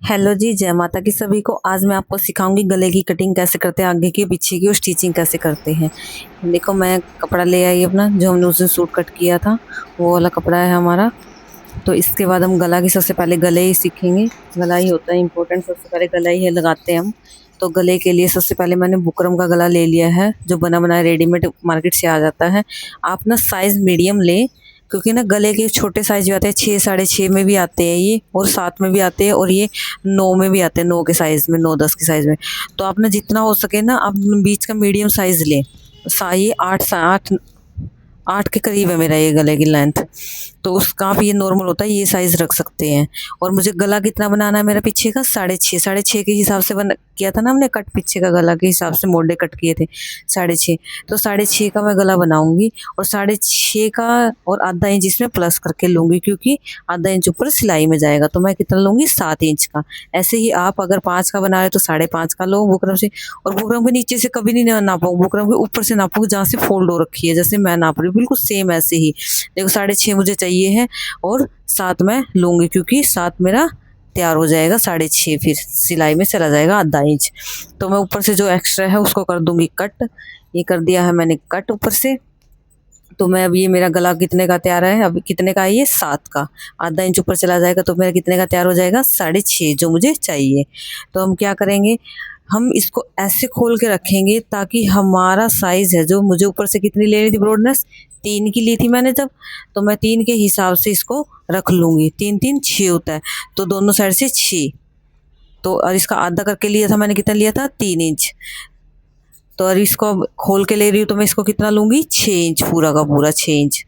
Hello जी, जय माता की सभी को। आज मैं आपको सिखाऊंगी गले की कटिंग कैसे करते हैं, आगे की पीछे की, और स्टिचिंग कैसे करते हैं। देखो, मैं कपड़ा ले आई अपना, जो हमने उस दिन सूट कट किया था, वो वाला कपड़ा है हमारा। तो इसके बाद हम गला की सबसे पहले गले ही सीखेंगे। गला ही होता है इम्पोर्टेंट, सबसे पहले गला ही है लगाते हैं हम। तो गले के लिए सबसे पहले मैंने बुकरम का गला ले लिया है, जो बना बनाया रेडीमेड मार्केट से आ जाता है। आप ना साइज़ मीडियम लें, क्योंकि ना गले के छोटे साइज भी आते हैं, 6 साढ़े 6 में भी आते हैं ये, और 7 में भी आते हैं, और ये 9 में भी आते हैं, 9 के साइज़ में, 9-10 के साइज़ में। तो आप ना जितना हो सके ना, आप बीच का मीडियम साइज़ लें। ये 8 के करीब है मेरा ये गले की लेंथ। तो उसका आप ये नॉर्मल होता है, ये साइज़ रख सकते हैं। और मुझे गला कितना बनाना है मेरा पीछे का, 6.5, 6.5 के हिसाब से बन किया था ना हमने कट, पीछे का गला के हिसाब से मोड़े कट किए थे 6.5। तो 6.5 का मैं गला बनाऊंगी, और 6.5 का और आधा इंच इसमें प्लस करके लूँगी, क्योंकि आधा इंच ऊपर सिलाई में जाएगा। तो मैं कितना लूँगी, 7 इंच का। ऐसे ही आप अगर 5 का बना रहे तो 5.5 का लो बुकरम से। और बुकरम के नीचे से कभी नहीं नापूंगी, बुकरम के ऊपर से नापूंगी, जहाँ से फोल्ड हो रखी है, जैसे मैं नाप रही हूँ बिल्कुल सेम ऐसे ही। देखो, 6.5 मुझे चाहिए है, और 7 मैं लूँगी, क्योंकि 7 मेरा तैयार हो जाएगा, 6.5 फिर सिलाई में चला जाएगा आधा इंच। तो मैं ऊपर से जो एक्स्ट्रा है उसको कर दूंगी कट। ये कर दिया है मैंने कट ऊपर से। तो मैं अब, ये मेरा गला कितने का तैयार है, अभी कितने का है ये, 7 का। आधा इंच ऊपर चला जाएगा तो मेरा कितने का तैयार हो जाएगा, 6.5 जो मुझे चाहिए। तो हम क्या करेंगे, हम इसको ऐसे खोल के रखेंगे ताकि हमारा साइज़ है, जो मुझे ऊपर से कितनी ले रही थी ब्रॉडनेस, 3 की ली थी मैंने जब। तो मैं 3 के हिसाब से इसको रख लूँगी। 3 3 6 होता है, तो दोनों साइड से 6। तो और इसका आधा करके लिया था मैंने, कितना लिया था, 3 इंच। तो और इसको अब खोल के ले रही हूँ, तो मैं इसको कितना लूँगी, 6 इंच, पूरा का पूरा 6 इंच।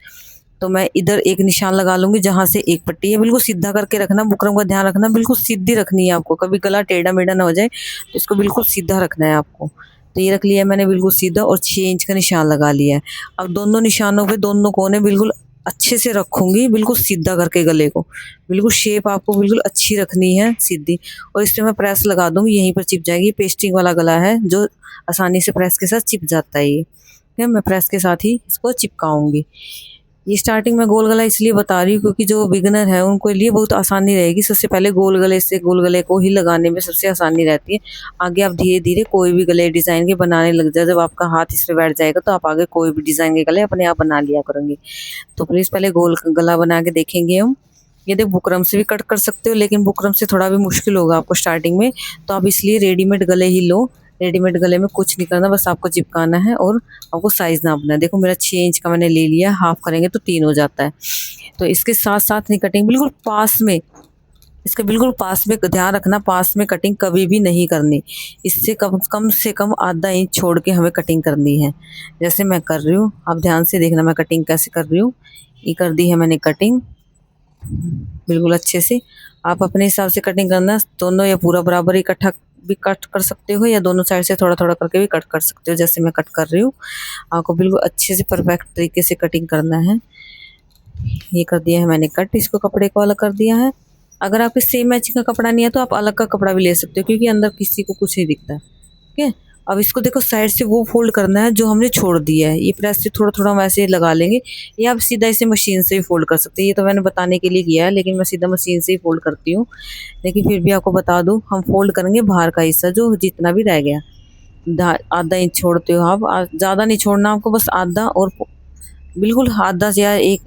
तो मैं इधर एक निशान लगा लूँगी, जहाँ से एक पट्टी है, बिल्कुल सीधा करके रखना। बुकरम का ध्यान रखना, बिल्कुल सीधी रखनी है आपको, कभी गला टेढ़ा मेढ़ा ना हो जाए। तो इसको बिल्कुल सीधा रखना है आपको। तो ये रख लिया है मैंने बिल्कुल सीधा, और 6 इंच का निशान लगा लिया है। अब दोनों निशानों पे दोनों कोने बिल्कुल अच्छे से रखूँगी, बिल्कुल सीधा करके गले को। बिल्कुल शेप आपको बिल्कुल अच्छी रखनी है, सीधी। और इस पे मैं प्रेस लगा दूँगी, यहीं पर चिप जाएगी। पेस्टिंग वाला गला है, जो आसानी से प्रेस के साथ चिप जाता है ये। ठीक है, मैं प्रेस के साथ ही इसको चिपकाऊँगी। ये स्टार्टिंग में गोल गला इसलिए बता रही हूँ, क्योंकि जो बिगिनर है उनको लिए बहुत आसानी रहेगी। सबसे पहले गोल गले से, गोल गले को ही लगाने में सबसे आसानी रहती है। आगे आप धीरे धीरे कोई भी गले डिज़ाइन के बनाने लग जाए, जब आपका हाथ इस पे बैठ जाएगा तो आप आगे कोई भी डिज़ाइन के गले अपने आप बना लिया करेंगे। तो प्लीज़ पहले गोल गला बना के देखेंगे हम। ये देख, बुकरम से भी कट कर सकते हो, लेकिन बुकरम से थोड़ा भी मुश्किल होगा आपको स्टार्टिंग में। तो आप इसलिए रेडीमेड गले ही लो। रेडीमेड गले में कुछ नहीं करना, बस आपको चिपकाना है और आपको साइज़ नापना है। देखो, मेरा 6 इंच का मैंने ले लिया, हाफ करेंगे तो 3 हो जाता है। तो इसके साथ साथ नहीं कटिंग, बिल्कुल पास में, इसके बिल्कुल पास में ध्यान रखना, पास में कटिंग कभी भी नहीं करनी। इससे कम से कम आधा इंच छोड़ के हमें कटिंग करनी है, जैसे मैं कर रही हूँ। आप ध्यान से देखना मैं कटिंग कैसे कर रही हूँ। ये कर दी है मैंने कटिंग बिल्कुल अच्छे से। आप अपने हिसाब से कटिंग करना, दोनों या पूरा बराबर इकट्ठा भी कट कर सकते हो, या दोनों साइड से थोड़ा थोड़ा करके भी कट कर सकते हो, जैसे मैं कट कर रही हूँ। आपको बिल्कुल अच्छे से परफेक्ट तरीके से कटिंग करना है। ये कर दिया है मैंने कट, इसको कपड़े को अलग कर दिया है। अगर आपके सेम मैचिंग का कपड़ा नहीं है तो आप अलग का कपड़ा भी ले सकते हो, क्योंकि अंदर किसी को कुछ नहीं दिखता है। ठीक है, अब इसको देखो, साइड से वो फोल्ड करना है जो हमने छोड़ दिया है। ये प्रेस से थोड़ा थोड़ा वैसे लगा लेंगे, या आप सीधा इसे मशीन से भी फोल्ड कर सकते हैं। ये तो मैंने बताने के लिए किया है, लेकिन मैं सीधा मशीन से ही फोल्ड करती हूँ। लेकिन फिर भी आपको बता दूँ, हम फोल्ड करेंगे बाहर का हिस्सा, जो जितना भी रह गया। आधा इंच छोड़ते हो आप, ज़्यादा नहीं छोड़ना आपको, बस आधा, और बिल्कुल आधा या एक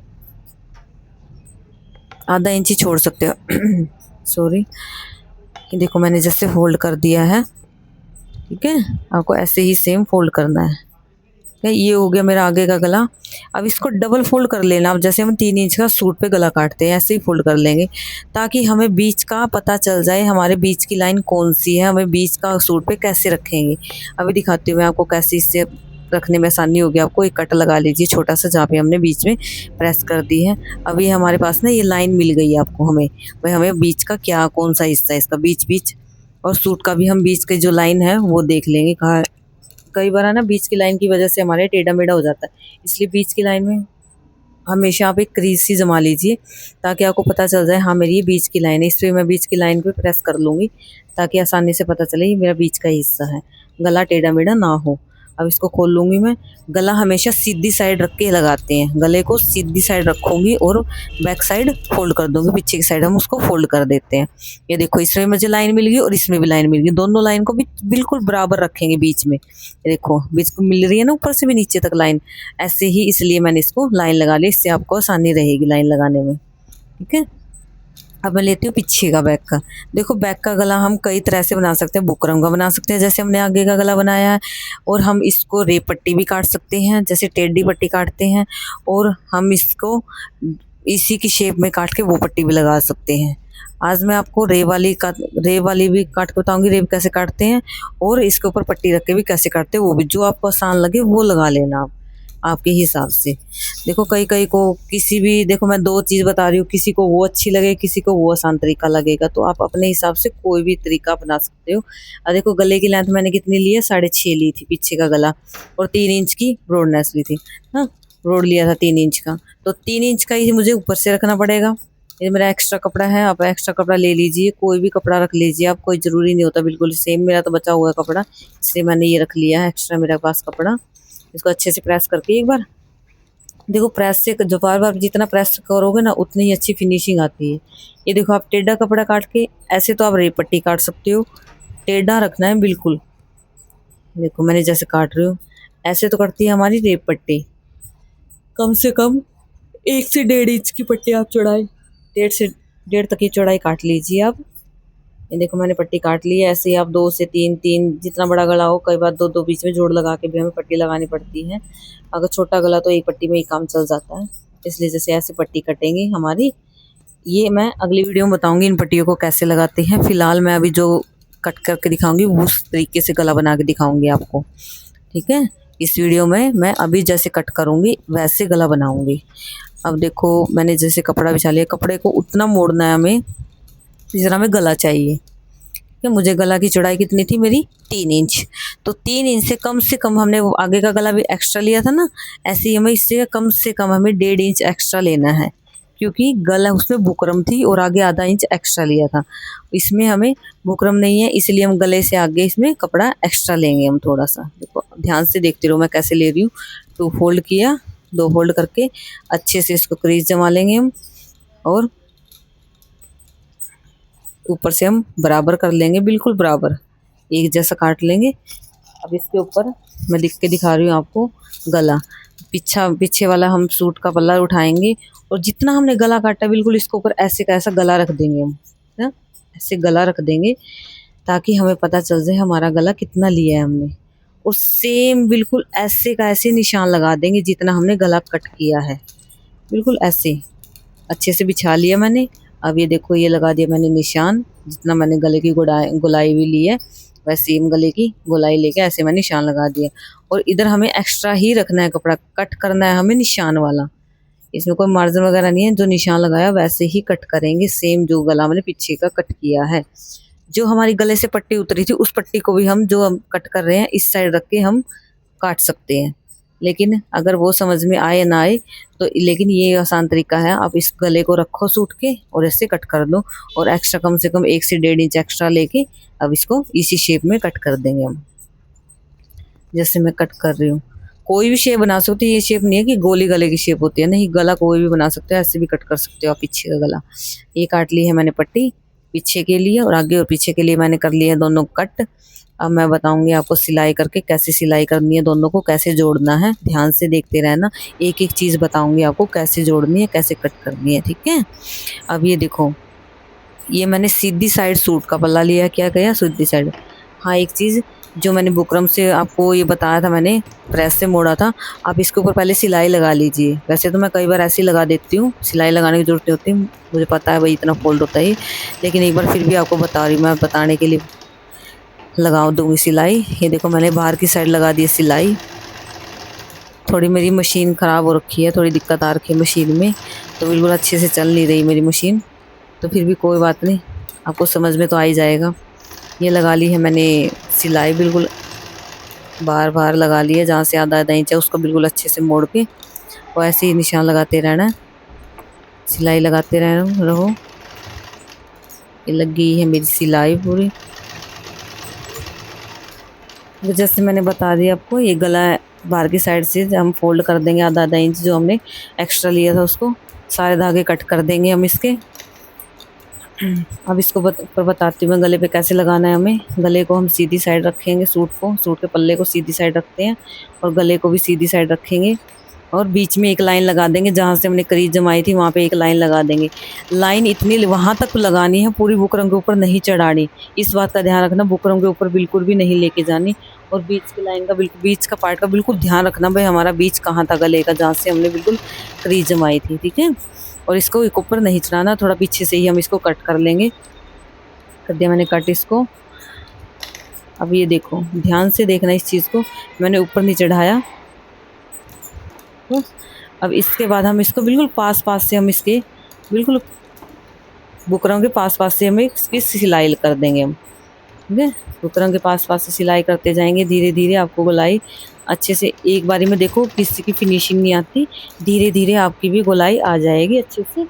आधा इंच ही छोड़ सकते हो। सॉरी, देखो मैंने जैसे फोल्ड कर दिया है। ठीक है, आपको ऐसे ही सेम फोल्ड करना है। ठीक है, ये हो गया मेरा आगे का गला। अब इसको डबल फोल्ड कर लेना। अब जैसे हम 3 इंच का सूट पे गला काटते हैं, ऐसे ही फोल्ड कर लेंगे, ताकि हमें बीच का पता चल जाए, हमारे बीच की लाइन कौन सी है, हमें बीच का सूट पे कैसे रखेंगे। अभी दिखाती हूँ मैं आपको कैसे इससे रखने में आसानी होगी। आपको एक कट लगा लीजिए छोटा सा, जहाँ पे हमने बीच में प्रेस कर दी है। अभी हमारे पास ना ये लाइन मिल गई है आपको, हमें भाई हमें बीच का क्या, कौन सा हिस्सा है इसका, बीच बीच। और सूट का भी हम बीच की जो लाइन है वो देख लेंगे कहाँ। कई बार है ना, बीच की लाइन की वजह से हमारे टेढ़ा मेढ़ा हो जाता है, इसलिए बीच की लाइन में हमेशा आप एक क्रीज सी जमा लीजिए, ताकि आपको पता चल जाए हाँ मेरी ये बीच की लाइन है। इस पर मैं बीच की लाइन पे प्रेस कर लूँगी, ताकि आसानी से पता चले ये मेरा बीच का हिस्सा है, गला टेढ़ा मेढ़ा ना हो। अब इसको खोल लूँगी मैं। गला हमेशा सीधी साइड रख के लगाते हैं, गले को सीधी साइड रखूँगी और बैक साइड फोल्ड कर दूँगी, पीछे की साइड हम उसको फोल्ड कर देते हैं। ये देखो इसमें मुझे लाइन मिल गई और इसमें भी लाइन मिल गई, दोनों लाइन को भी बिल्कुल बराबर रखेंगे बीच में। ये देखो बीच को मिल रही है ना, ऊपर से भी नीचे तक लाइन, ऐसे ही इसलिए मैंने इसको लाइन लगा ली, इससे आपको आसानी रहेगी लाइन लगाने में। ठीक है, अब मैं लेती हूँ पीछे का बैक का। देखो बैक का गला हम कई तरह से बना सकते हैं, बुकरम का बना सकते हैं जैसे हमने आगे का गला बनाया है, और हम इसको रे पट्टी भी काट सकते हैं जैसे टेढ़ी पट्टी काटते हैं, और हम इसको इसी की शेप में काट के वो पट्टी भी लगा सकते हैं। आज मैं आपको रे वाली भी काट के बताऊंगी, रे कैसे काटते हैं, और इसके ऊपर पट्टी रख के भी कैसे काटते हैं, वो भी जो आपको आसान लगे वो लगा लेना आप आपके हिसाब से। देखो कई कई को किसी भी, देखो मैं दो चीज़ बता रही हूँ, किसी को वो अच्छी लगे, किसी को वो आसान तरीका लगेगा, तो आप अपने हिसाब से कोई भी तरीका अपना सकते हो। और देखो गले की लेंथ मैंने कितनी ली है, 6.5 ली थी पीछे का गला, और 3 इंच की ब्रॉडनेस ली थी ना, ब्रॉड लिया था 3 इंच का, तो 3 इंच का ही मुझे ऊपर से रखना पड़ेगा। ये मेरा एक्स्ट्रा कपड़ा है, आप एक्स्ट्रा कपड़ा ले लीजिए, कोई भी कपड़ा रख लीजिए आप, कोई ज़रूरी नहीं होता बिल्कुल सेम। मेरा तो बचा हुआ है कपड़ा, इसलिए मैंने ये रख लिया है एक्स्ट्रा मेरे पास कपड़ा। इसको अच्छे से प्रेस करके एक बार, देखो प्रेस से जो बार बार जितना प्रेस करोगे ना उतनी ही अच्छी फिनिशिंग आती है। ये देखो आप टेढ़ा कपड़ा काट के, ऐसे तो आप रेप पट्टी काट सकते हो, टेढ़ा रखना है बिल्कुल। देखो मैंने जैसे काट रही हूँ, ऐसे तो करती है हमारी रेप पट्टी, कम से कम 1 से 1.5 इंच की पट्टी आप चौड़ाई, 1.5 से 1.5 तक की चौड़ाई काट लीजिए आप। ये देखो मैंने पट्टी काट ली है, ऐसे ही आप 2 से 3 जितना बड़ा गला हो, कई बार 2 बीच में जोड़ लगा के भी हमें पट्टी लगानी पड़ती है। अगर छोटा गला तो एक पट्टी में ही काम चल जाता है, इसलिए जैसे ऐसे पट्टी कटेंगी हमारी। ये मैं अगली वीडियो में बताऊंगी इन पट्टियों को कैसे लगाते हैं। फिलहाल मैं अभी जो कट करके दिखाऊंगी उस तरीके से गला बना के दिखाऊंगी आपको। ठीक है, इस वीडियो में मैं अभी जैसे कट करूँगी वैसे गला बनाऊँगी। अब देखो मैंने जैसे कपड़ा बिछा लिया, कपड़े को उतना मोड़ना है हमें जितना हमें गला चाहिए। कि मुझे गला की चौड़ाई कितनी थी मेरी, 3 इंच, तो 3 इंच से कम हमने वो आगे का गला भी एक्स्ट्रा लिया था ना, ऐसे ही हमें इससे कम हमें 1.5 इंच एक्स्ट्रा लेना है, क्योंकि गला उसमें बुकरम थी और आगे आधा इंच एक्स्ट्रा लिया था। इसमें हमें बुकरम नहीं है, इसलिए हम गले से आगे इसमें कपड़ा एक्स्ट्रा लेंगे हम थोड़ा सा। देखो ध्यान से देखते रहो मैं कैसे ले रही हूँ। 2 फोल्ड किया, 2 फोल्ड करके अच्छे से इसको क्रीज जमा लेंगे हम, और ऊपर से हम बराबर कर लेंगे, बिल्कुल बराबर एक जैसा काट लेंगे। अब इसके ऊपर मैं लिख के दिखा रही हूँ आपको, गला पीछे वाला हम सूट का पल्ला उठाएंगे, और जितना हमने गला काटा बिल्कुल इसके ऊपर ऐसे का ऐसा गला रख देंगे हम, ना ऐसे गला रख देंगे ताकि हमें पता चल जाए हमारा गला कितना लिया है हमने। और सेम बिल्कुल ऐसे का ऐसे निशान लगा देंगे जितना हमने गला कट किया है, बिल्कुल ऐसे अच्छे से बिछा लिया मैंने। अब ये देखो ये लगा दिया मैंने निशान, जितना मैंने गले की गोलाई भी ली है वैसे सेम गले की गोलाई लेके ऐसे मैंने निशान लगा दिया। और इधर हमें एक्स्ट्रा ही रखना है, कपड़ा कट करना है हमें निशान वाला, इसमें कोई मार्जिन वगैरह नहीं है, जो निशान लगाया वैसे ही कट करेंगे, सेम जो गला मैंने पीछे का कट किया है। जो हमारी गले से पट्टी उतरी थी उस पट्टी को भी हम जो हम कट कर रहे हैं इस साइड रख के हम काट सकते हैं, लेकिन अगर वो समझ में आए ना आए तो, लेकिन ये आसान तरीका है। आप इस गले को रखो सूट के और ऐसे कट कर दो, और एक्स्ट्रा कम से कम 1 से 1.5 इंच एक्स्ट्रा लेके अब इसको इसी शेप में कट कर देंगे हम, जैसे मैं कट कर रही हूँ। कोई भी शेप बना सकते हो, ये शेप नहीं है कि गोली गले की शेप होती है, नहीं, गला कोई भी बना सकते हो, ऐसे भी कट कर सकते हो आप पीछे का गला। ये काट ली है मैंने पट्टी पीछे के लिए, और आगे और पीछे के लिए मैंने कर लिए दोनों कट। अब मैं बताऊंगी आपको सिलाई करके कैसे सिलाई करनी है, दोनों को कैसे जोड़ना है, ध्यान से देखते रहना, एक एक चीज़ बताऊंगी आपको कैसे जोड़नी है कैसे कट करनी है। ठीक है, अब ये देखो ये मैंने सीधी साइड सूट का पल्ला लिया, क्या गया सीधी साइड। हाँ एक चीज़ जो मैंने बुकरम से आपको ये बताया था, मैंने प्रेस से मोड़ा था, आप इसके ऊपर पहले सिलाई लगा लीजिए। वैसे तो मैं कई बार ऐसे ही लगा देती हूँ, सिलाई लगाने की जरूरत नहीं होती, मुझे पता है भाई इतना फोल्ड होता है, लेकिन एक बार फिर भी आपको बता रही हूँ, मैं बताने के लिए लगा दूँगी सिलाई। ये देखो मैंने बाहर की साइड लगा दी सिलाई। थोड़ी मेरी मशीन ख़राब हो रखी है, थोड़ी दिक्कत आ रखी है मशीन में, तो बिल्कुल अच्छे से चल नहीं रही मेरी मशीन, तो फिर भी कोई बात नहीं, आपको समझ में तो आ ही जाएगा। ये लगा ली है मैंने सिलाई, बिल्कुल बार लगा ली है, जहाँ से आधा इंच है उसको बिल्कुल अच्छे से मोड़ के, और ऐसे ही निशान लगाते रहना है, सिलाई लगाते रहो। ये लग गई है मेरी सिलाई पूरी। तो जैसे मैंने बता दिया आपको, ये गला बाहर की साइड से हम फोल्ड कर देंगे आधा आधा इंच जो हमने एक्स्ट्रा लिया था, उसको सारे धागे कट कर देंगे हम इसके। अब इसको ऊपर बताती हूँ मैं गले पे कैसे लगाना है हमें। गले को हम सीधी साइड रखेंगे, सूट के पल्ले को सीधी साइड रखते हैं और गले को भी सीधी साइड रखेंगे और बीच में एक लाइन लगा देंगे, जहाँ से हमने करीज जमाई थी वहाँ पे एक लाइन लगा देंगे। लाइन इतनी वहाँ तक लगानी है, पूरी बुकरम के ऊपर नहीं चढ़ानी। इस बात का ध्यान रखना, बुकरम के ऊपर बिल्कुल भी नहीं लेके जानी। और बीच की लाइन का बिल्कुल, बीच का पार्ट का बिल्कुल ध्यान रखना भाई, हमारा बीच कहाँ था गले का, जहाँ से हमने बिल्कुल करीज जमाई थी, ठीक है। और इसको एक ऊपर नहीं चढ़ाना, थोड़ा पीछे से ही हम इसको कट कर लेंगे। कर दिया मैंने कट इसको। अब ये देखो, ध्यान से देखना इस चीज़ को, मैंने ऊपर नहीं चढ़ाया। अब इसके बाद हम इसको बिल्कुल पास पास से, हम इसके बिल्कुल बुकरम के पास पास से हमें इसकी सिलाई कर देंगे हम, ठीक है। बुकरम के पास पास से सिलाई करते जाएंगे धीरे धीरे। आपको गोलाई अच्छे से, एक बारी में देखो किसी की फिनिशिंग नहीं आती, धीरे धीरे आपकी भी गोलाई आ जाएगी अच्छे से।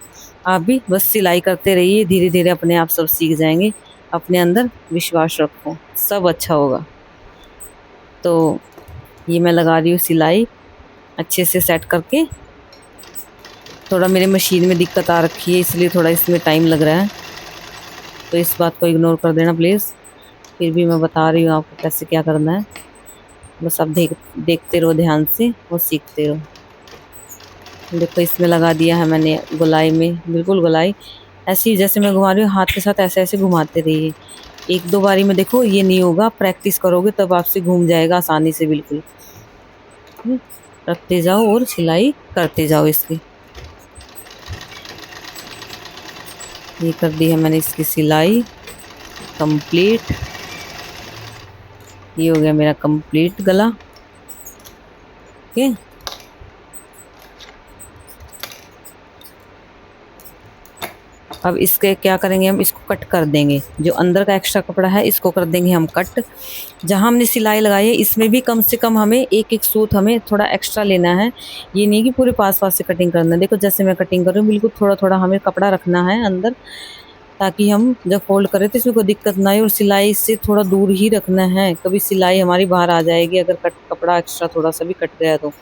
आप भी बस सिलाई करते रहिए, धीरे धीरे अपने आप सब सीख जाएंगे। अपने अंदर विश्वास रखो, सब अच्छा होगा। तो ये मैं लगा रही हूँ सिलाई अच्छे से सेट करके। थोड़ा मेरे मशीन में दिक्कत आ रखी है, इसलिए थोड़ा इसमें टाइम लग रहा है, तो इस बात को इग्नोर कर देना प्लीज़। फिर भी मैं बता रही हूँ आपको कैसे क्या करना है, बस आप देखते रहो ध्यान से और सीखते रहो। देखो इसमें लगा दिया है मैंने गोलाई में, बिल्कुल गोलाई ऐसे ही जैसे मैं घुमा रही हूँ, हाथ के साथ ऐसे ऐसे घुमाते रहिए। एक दो बारी में देखो ये नहीं होगा, प्रैक्टिस करोगे तब आपसे घूम जाएगा आसानी से बिल्कुल। रखते जाओ और सिलाई करते जाओ इसकी। ये कर दी है मैंने इसकी सिलाई कंप्लीट। ये हो गया मेरा कंप्लीट गला, ओके। अब इसके क्या करेंगे, हम इसको कट कर देंगे। जो अंदर का एक्स्ट्रा कपड़ा है इसको कर देंगे हम कट। जहाँ हमने सिलाई लगाई है इसमें भी कम से कम हमें एक एक सूत हमें थोड़ा एक्स्ट्रा लेना है। ये नहीं कि पूरे पास पास से कटिंग करना है। देखो जैसे मैं कटिंग कर रही हूँ, बिल्कुल थोड़ा थोड़ा हमें कपड़ा रखना है अंदर, ताकि हम जब फोल्ड करें तो इसमें कोई दिक्कत ना आए। और सिलाई से थोड़ा दूर ही रखना है, कभी सिलाई हमारी बाहर आ जाएगी अगर कपड़ा एक्स्ट्रा थोड़ा सा भी कट गया तो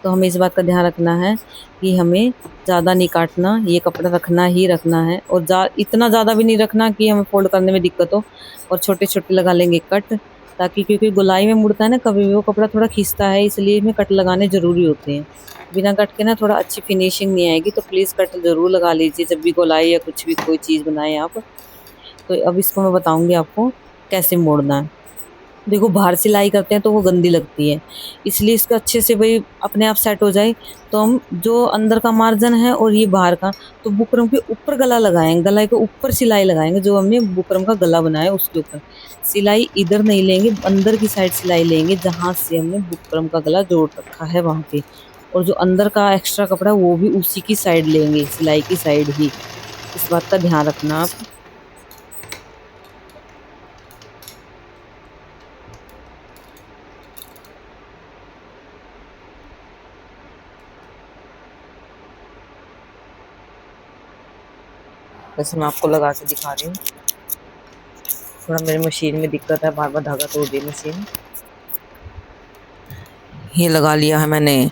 हमें इस बात का ध्यान रखना है कि हमें ज़्यादा नहीं काटना, ये कपड़ा रखना ही रखना है। और इतना ज़्यादा भी नहीं रखना कि हमें फोल्ड करने में दिक्कत हो। और छोटे छोटे लगा लेंगे कट, ताकि क्योंकि गोलाई में मुड़ता है ना कभी भी, वो कपड़ा थोड़ा खींचता है, इसलिए इसमें कट लगाने ज़रूरी होते हैं। बिना कट के ना थोड़ा अच्छी फिनिशिंग नहीं आएगी, तो प्लीज़ कट ज़रूर लगा लीजिए जब भी गोलाई या कुछ भी कोई चीज़ बनाएं आप। तो अब इसको मैं बताऊँगी आपको कैसे मोड़ना है। देखो बाहर सिलाई करते हैं तो वो गंदी लगती है, इसलिए इसका अच्छे से भाई अपने आप सेट हो जाए। तो हम जो अंदर का मार्जिन है और ये बाहर का, तो बुकरम के ऊपर गला लगाएंगे, गला के ऊपर सिलाई लगाएंगे। जो हमने बुकरम का गला बनाया उसके ऊपर सिलाई इधर नहीं लेंगे, अंदर की साइड सिलाई लेंगे जहाँ से हमने बुकरम का गला जोड़ रखा है वहाँ पे। और जो अंदर का एक्स्ट्रा कपड़ा वो भी उसी की साइड लेंगे, सिलाई की साइड ही। इस बात का ध्यान रखना आप। वैसे मैं आपको लगा के दिखा रही हूँ, थोड़ा मेरी मशीन में दिक्कत है, बार बार धागा तोड़ दी मशीन। ये लगा लिया है मैंने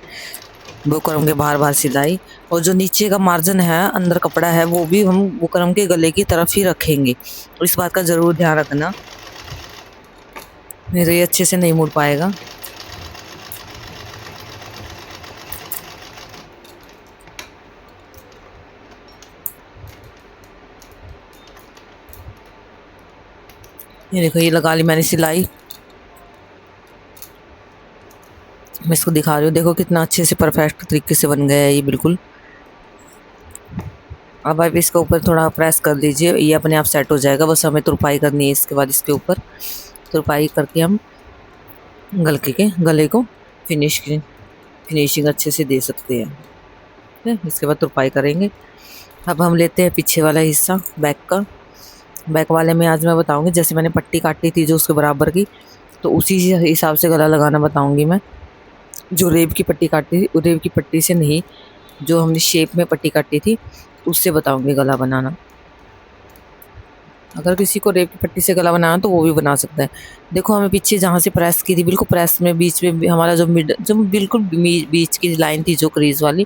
बुकरम के बाहर बाहर सिलाई। और जो नीचे का मार्जिन है, अंदर कपड़ा है, वो भी हम बुकरम के गले की तरफ ही रखेंगे। और इस बात का ज़रूर ध्यान रखना, नहीं तो ये अच्छे से नहीं मुड़ पाएगा। ये देखो ये लगा ली मैंने सिलाई, मैं इसको दिखा रही हूँ। देखो कितना अच्छे से परफेक्ट तरीके से बन गया है ये बिल्कुल। अब आप इसके ऊपर थोड़ा प्रेस कर दीजिए, ये अपने आप सेट हो जाएगा। बस हमें तुरपाई करनी है, इसके बाद इसके ऊपर तुरपाई करके हम गले को फिनिशिंग अच्छे से दे सकते हैं, ठीक है। इसके बाद तुरपाई करेंगे। अब हम लेते हैं पीछे वाला हिस्सा, बैक का। बैक वाले में आज मैं बताऊंगी, जैसे मैंने पट्टी काटी थी जो उसके बराबर की, तो उसी हिसाब से गला लगाना बताऊंगी मैं। जो रेब की पट्टी काटी थी, रेब की पट्टी से नहीं, जो हमने शेप में पट्टी काटी थी उससे बताऊंगी गला बनाना। अगर किसी को रेप की पट्टी से गला बनाना तो वो भी बना सकता है। देखो हमें पीछे जहाँ से प्रेस की थी बिल्कुल प्रेस में बीच में हमारा जो बिल्कुल बीच की लाइन थी जो क्रीज वाली,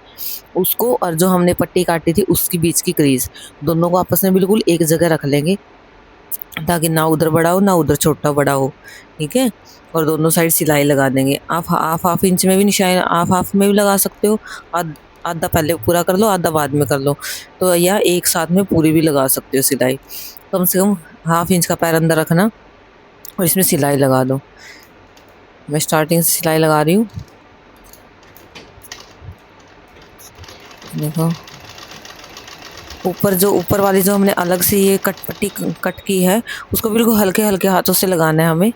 उसको और जो हमने पट्टी काटी थी उसकी बीच की क्रीज, दोनों को आपस में बिल्कुल एक जगह रख लेंगे ताकि ना उधर बड़ा हो ना उधर छोटा बड़ा हो। ठीक है, और दोनों साइड सिलाई लगा देंगे। आप हाफ इंच में भी निशान हाफ में भी लगा सकते हो। आधा पहले पूरा कर लो, आधा बाद में कर लो, तो या एक साथ में पूरी भी लगा सकते हो सिलाई। कम से कम हाफ इंच का पैर अंदर रखना और इसमें सिलाई लगा दो। मैं स्टार्टिंग से सिलाई लगा रही हूँ, देखो ऊपर वाली जो हमने अलग से ये पट्टी कट की है उसको बिल्कुल हल्के हल्के हाथों से लगाना है, हमें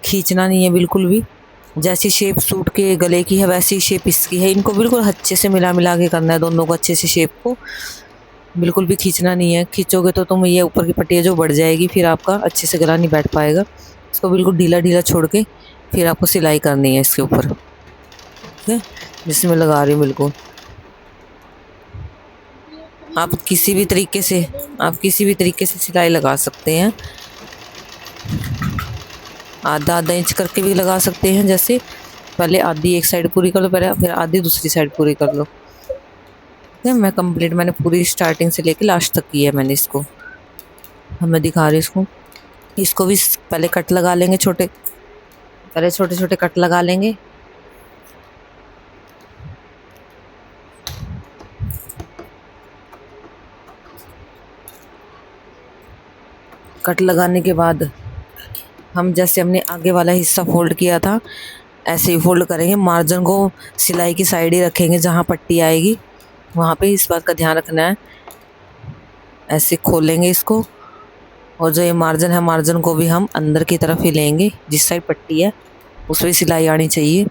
खींचना नहीं है बिल्कुल भी। जैसी शेप सूट के गले की है वैसी शेप इसकी है, इनको बिल्कुल अच्छे से मिला मिला के करना है दोनों को, अच्छे से शेप को बिल्कुल भी खींचना नहीं है। खींचोगे तो तुम ये ऊपर की पट्टी है जो बढ़ जाएगी, फिर आपका अच्छे से गला नहीं बैठ पाएगा। इसको बिल्कुल ढीला ढीला छोड़ के फिर आपको सिलाई करनी है इसके ऊपर। ठीक है, जिसमें लगा रही हूँ बिल्कुल। आप किसी भी तरीके से सिलाई लगा सकते हैं, आधा आधा इंच करके भी लगा सकते हैं। जैसे पहले आधी एक साइड पूरी कर लो, पहले फिर आधी दूसरी साइड पूरी कर लो। मैंने पूरी स्टार्टिंग से लेके लास्ट तक की है मैंने इसको। मैं दिखा रही हूँ इसको भी पहले कट लगा लेंगे पहले छोटे छोटे कट लगा लेंगे। कट लगाने के बाद हम जैसे हमने आगे वाला हिस्सा फोल्ड किया था ऐसे ही फोल्ड करेंगे। मार्जिन को सिलाई की साइड ही रखेंगे, जहाँ पट्टी आएगी वहाँ पे इस बात का ध्यान रखना है। ऐसे खोलेंगे इसको, और जो ये मार्जिन है मार्जिन को भी हम अंदर की तरफ ही लेंगे, जिस साइड पट्टी है उस पर सिलाई आनी चाहिए।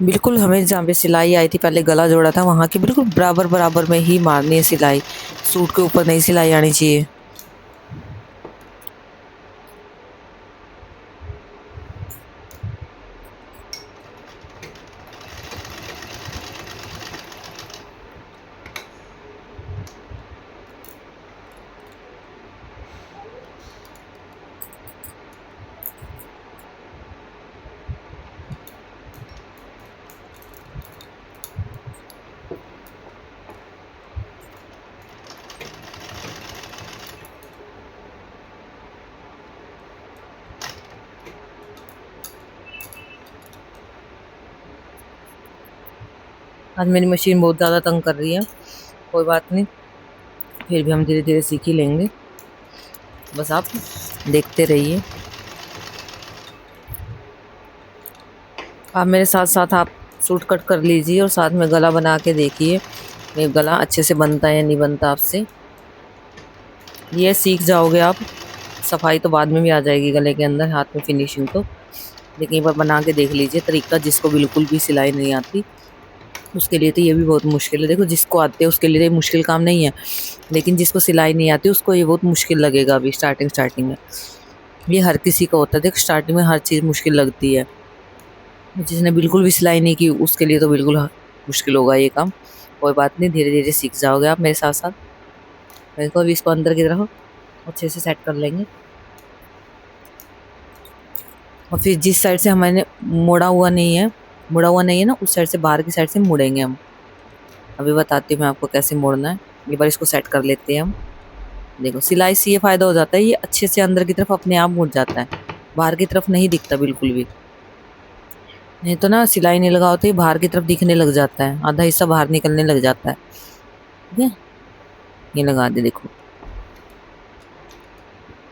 बिल्कुल हमें जहाँ पे सिलाई आई थी पहले गला जोड़ा था वहाँ की बिल्कुल बराबर बराबर में ही मारनी है सिलाई, सूट के ऊपर नहीं सिलाई आनी चाहिए। आज मेरी मशीन बहुत ज़्यादा तंग कर रही है, कोई बात नहीं, फिर भी हम धीरे धीरे सीख ही लेंगे, बस आप देखते रहिए। आप मेरे साथ साथ आप सूट कट कर लीजिए और साथ में गला बना के देखिए ये गला अच्छे से बनता है या नहीं बनता आपसे। ये सीख जाओगे आप, सफाई तो बाद में भी आ जाएगी गले के अंदर, हाथ में फिनिशिंग तो, लेकिन एक बार बना के देख लीजिए तरीका। जिसको बिल्कुल भी सिलाई नहीं आती उसके लिए तो ये भी बहुत मुश्किल है। देखो जिसको आते हैं उसके लिए ये मुश्किल काम नहीं है, लेकिन जिसको सिलाई नहीं आती उसको ये बहुत मुश्किल लगेगा अभी स्टार्टिंग में। ये हर किसी का होता है, देखो स्टार्टिंग में हर चीज़ मुश्किल लगती है। जिसने बिल्कुल भी सिलाई नहीं की उसके लिए तो बिल्कुल मुश्किल होगा ये काम। कोई बात नहीं, धीरे धीरे सीख जाओगे आप मेरे साथ साथ। देखो अभी इसको अंदर की तरफ अच्छे से सेट कर लेंगे, और फिर जिस साइड से हमारे मुड़ा हुआ नहीं है ना, उस साइड से बाहर की साइड से मुड़ेंगे हम। अभी बताती हूँ मैं आपको कैसे मोड़ना है। एक बार इसको सेट कर लेते हैं हम। देखो सिलाई से ये फ़ायदा हो जाता है, ये अच्छे से अंदर की तरफ अपने आप मुड़ जाता है, बाहर की तरफ नहीं दिखता बिल्कुल भी। नहीं तो ना सिलाई नहीं लगा होती बाहर की तरफ दिखने लग जाता है, आधा हिस्सा बाहर निकलने लग जाता है। ठीक है, ये लगा दे देखो।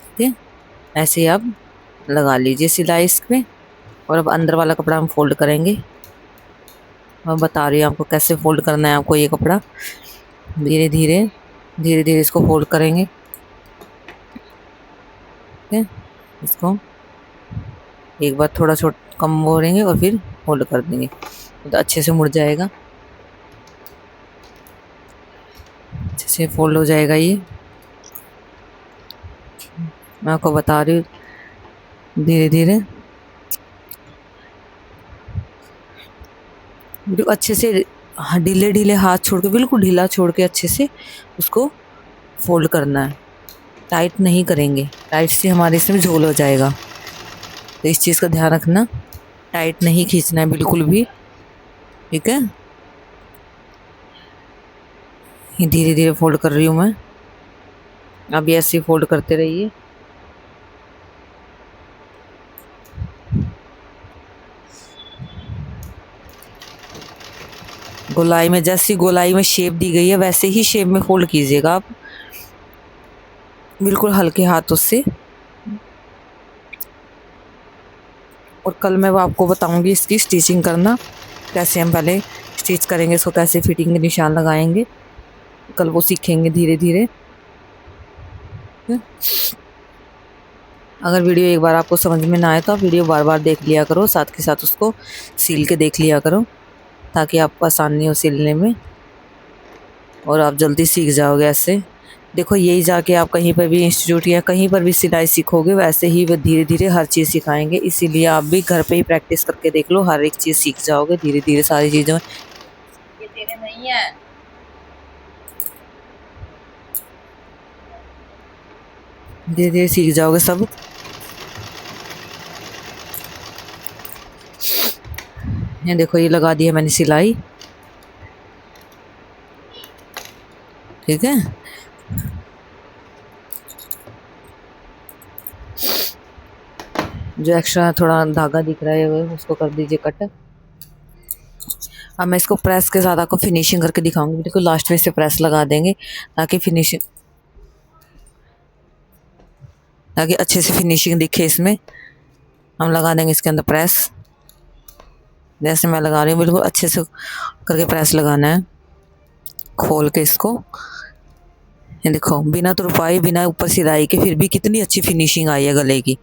ठीक है, ऐसे ही आप लगा लीजिए सिलाई इस पे। और अब अंदर वाला कपड़ा हम फोल्ड करेंगे। मैं बता रही हूँ आपको कैसे फोल्ड करना है आपको ये कपड़ा। धीरे धीरे इसको फोल्ड करेंगे। ठीक है, इसको एक बार थोड़ा कम मोड़ेंगे और फिर फोल्ड कर देंगे तो अच्छे से मुड़ जाएगा, अच्छे से फोल्ड हो जाएगा ये। मैं आपको बता रही हूँ धीरे धीरे बिल्कुल अच्छे से, ढीले ढीले हाथ छोड़ के, बिल्कुल ढीला छोड़ के अच्छे से उसको फोल्ड करना है। टाइट नहीं करेंगे, टाइट से हमारे इसमें झोल हो जाएगा। तो इस चीज़ का ध्यान रखना, टाइट नहीं खींचना है बिल्कुल भी, ठीक है। ये धीरे धीरे फोल्ड कर रही हूँ मैं, अब ये ऐसे फोल्ड करते रहिए। गोलाई में, जैसी गोलाई में शेप दी गई है वैसे ही शेप में फोल्ड कीजिएगा आप, बिल्कुल हल्के हाथों से। और कल मैं वो आपको बताऊंगी इसकी स्टिचिंग करना, कैसे हम पहले स्टिच करेंगे इसको, कैसे फिटिंग के निशान लगाएंगे, कल वो सीखेंगे धीरे धीरे। अगर वीडियो एक बार आपको समझ में ना आए तो आप वीडियो बार बार देख लिया करो, साथ के साथ उसको सील के देख लिया करो, ताकि आपको आसानी हो सिलने में और आप जल्दी सीख जाओगे ऐसे। देखो यही जाके आप कहीं पर भी इंस्टीट्यूट या कहीं पर भी सिलाई सीखोगे, वैसे ही वो धीरे धीरे हर चीज़ सिखाएंगे। इसीलिए आप भी घर पे ही प्रैक्टिस करके देख लो, हर एक चीज़ सीख जाओगे धीरे धीरे सारी चीज़ों में। ये तेरे नहीं है, धीरे धीरे सीख जाओगे सब। ये देखो ये लगा दी है मैंने सिलाई, ठीक है। जो एक्स्ट्रा थोड़ा धागा दिख रहा है वो उसको कर दीजिए कट। अब मैं इसको प्रेस के साथ आपको फिनिशिंग करके दिखाऊंगी। देखो लास्ट में से प्रेस लगा देंगे ताकि फिनिशिंग, ताकि अच्छे से फिनिशिंग दिखे इसमें। हम लगा देंगे इसके अंदर प्रेस, जैसे मैं लगा रही हूँ बिल्कुल अच्छे से करके प्रेस लगाना है खोल के इसको। ये देखो बिना तुरपाई बिना ऊपर सिलाई के फिर भी कितनी अच्छी फिनिशिंग आई है गले की।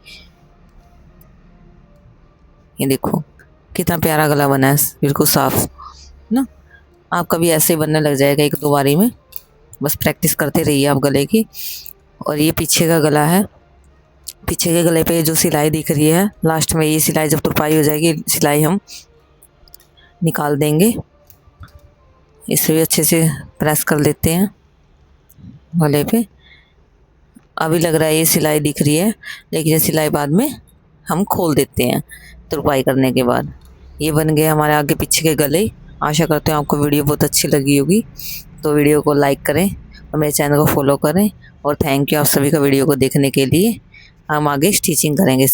ये देखो कितना प्यारा गला बना है, बिल्कुल साफ ना। आपका भी ऐसे ही बनने लग जाएगा एक दो बारी में, बस प्रैक्टिस करते रहिए आप गले की। और ये पीछे का गला है, पीछे के गले पे जो सिलाई दिख रही है लास्ट में, ये सिलाई जब तुरपाई हो जाएगी सिलाई हम निकाल देंगे। इसे भी अच्छे से प्रेस कर लेते हैं गले पे। अभी लग रहा है ये सिलाई दिख रही है, लेकिन ये सिलाई बाद में हम खोल देते हैं तुरपाई करने के बाद। ये बन गए हमारे आगे पीछे के गले। आशा करते हैं आपको वीडियो बहुत अच्छी लगी होगी, तो वीडियो को लाइक करें और मेरे चैनल को फॉलो करें। और थैंक यू आप सभी का वीडियो को देखने के लिए। हम आगे स्टिचिंग करेंगे।